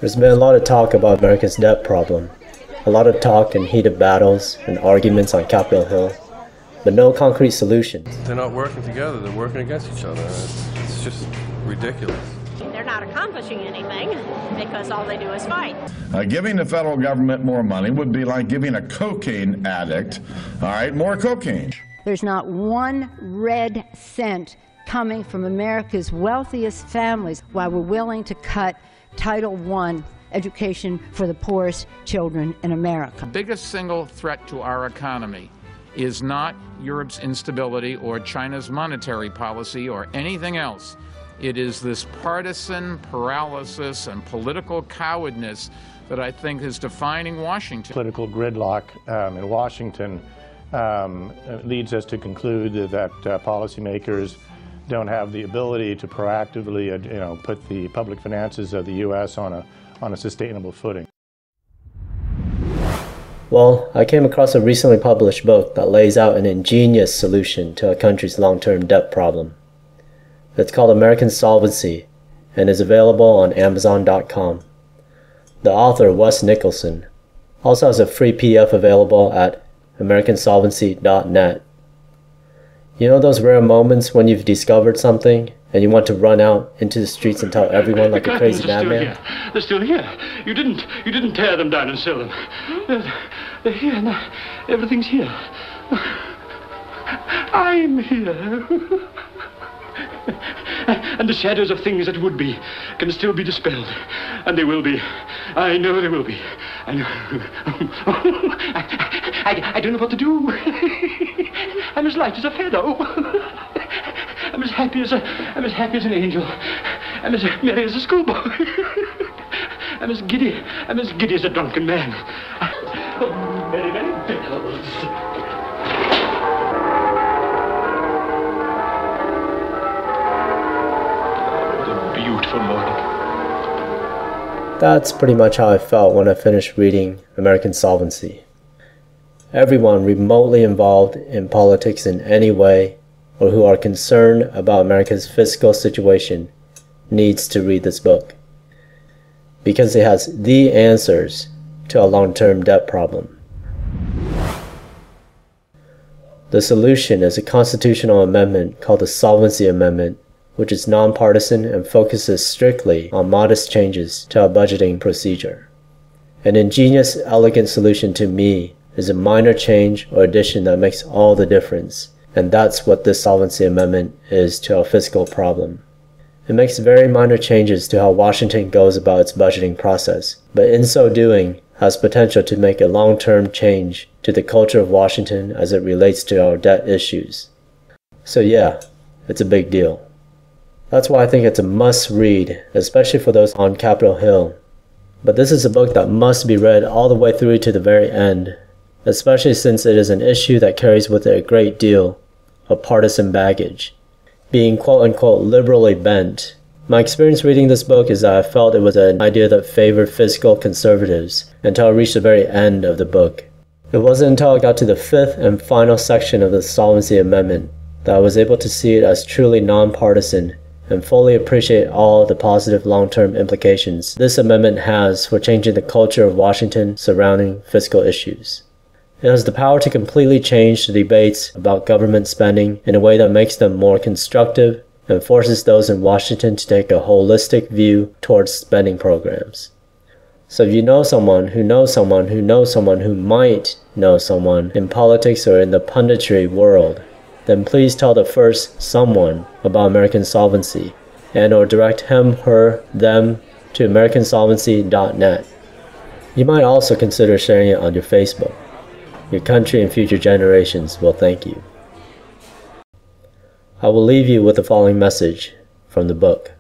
There's been a lot of talk about America's debt problem, a lot of talk and heated battles and arguments on Capitol Hill, but no concrete solutions. They're not working together, they're working against each other. It's just ridiculous. They're not accomplishing anything because all they do is fight. Giving the federal government more money would be like giving a cocaine addict, more cocaine. There's not one red cent coming from America's wealthiest families while we're willing to cut Title I education for the poorest children in America. The biggest single threat to our economy is not Europe's instability or China's monetary policy or anything else. It is this partisan paralysis and political cowardness that I think is defining Washington. Political gridlock in Washington leads us to conclude that policymakers don't have the ability to proactively, put the public finances of the U.S. on a sustainable footing. Well, I came across a recently published book that lays out an ingenious solution to our country's long-term debt problem. It's called American Solvency and is available on Amazon.com. The author, Wes Nicholson, also has a free PDF available at americansolvency.net. You know those rare moments when you've discovered something and you want to run out into the streets and tell everyone like a crazy madman? They're still here. You didn't tear them down and sell them. They're here now. Everything's here. I'm here. And the shadows of things that would be can still be dispelled. And they will be. I know they will be. I know. I don't know what to do. I'm as light as a feather. I'm as happy as an angel. I'm as merry as a schoolboy. I'm as giddy as a drunken man. Oh, merry, merry bells. Beautiful morning. That's pretty much how I felt when I finished reading American Solvency. Everyone remotely involved in politics in any way or who are concerned about America's fiscal situation needs to read this book because it has the answers to our long-term debt problem. The solution is a constitutional amendment called the Solvency Amendment, which is nonpartisan and focuses strictly on modest changes to our budgeting procedure. An ingenious, elegant solution to me is a minor change or addition that makes all the difference, and that's what this Solvency Amendment is to our fiscal problem. It makes very minor changes to how Washington goes about its budgeting process, but in so doing has potential to make a long-term change to the culture of Washington as it relates to our debt issues. So yeah, it's a big deal. That's why I think it's a must-read, especially for those on Capitol Hill. But this is a book that must be read all the way through to the very end, especially since it is an issue that carries with it a great deal of partisan baggage. Being quote-unquote liberally bent, my experience reading this book is that I felt it was an idea that favored fiscal conservatives until I reached the very end of the book. It wasn't until I got to the fifth and final section of the Solvency Amendment that I was able to see it as truly nonpartisan and fully appreciate all the positive long-term implications this amendment has for changing the culture of Washington surrounding fiscal issues. It has the power to completely change the debates about government spending in a way that makes them more constructive and forces those in Washington to take a holistic view towards spending programs. So if you know someone who knows someone who knows someone who might know someone in politics or in the punditry world, then please tell the first someone about American Solvency and or direct him, her, them to americansolvency.net. You might also consider sharing it on your Facebook. Your country and future generations will thank you. I will leave you with the following message from the book.